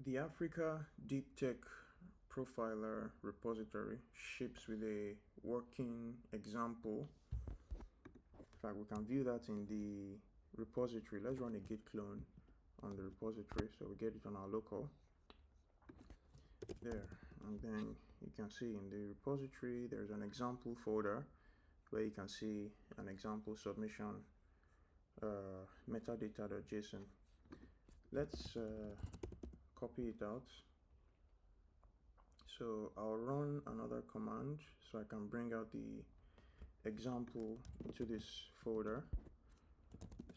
The Africa Deep Tech Profiler repository ships with a working example. In fact, we can view that in the repository. Let's run a git clone on the repository so we get it on our local. There, and then you can see in the repository there's an example folder where you can see an example submission metadata.json. Let's copy it out. So I'll run another command so I can bring out the example into this folder.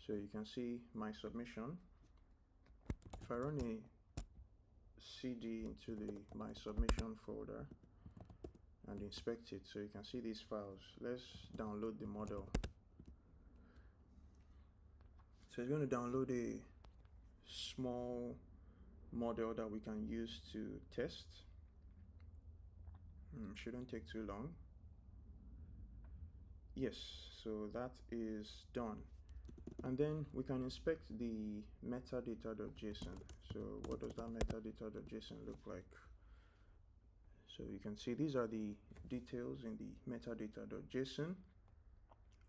So you can see my submission. If I run a cd into my submission folder and inspect it, so you can see these files. Let's download the model. So it's going to download a small model that we can use to test. Shouldn't take too long. Yes, so that is done. And then we can inspect the metadata.json. So what does that metadata.json look like? So you can see these are the details in the metadata.json.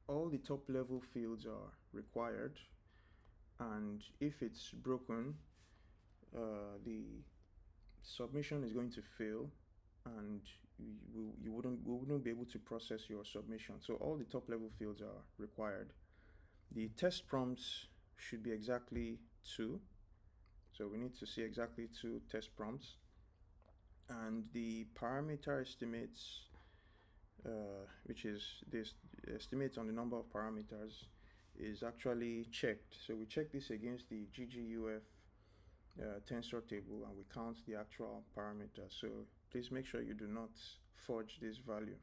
All the top level fields are required, and if it's broken, the submission is going to fail and we wouldn't be able to process your submission. So all the top level fields are required. The test prompts should be exactly 2. So we need to see exactly 2 test prompts. And the parameter estimates, which is this estimates on the number of parameters, is actually checked. So we check this against the gguf tensor table and we count the actual parameters. So please make sure you do not fudge this value.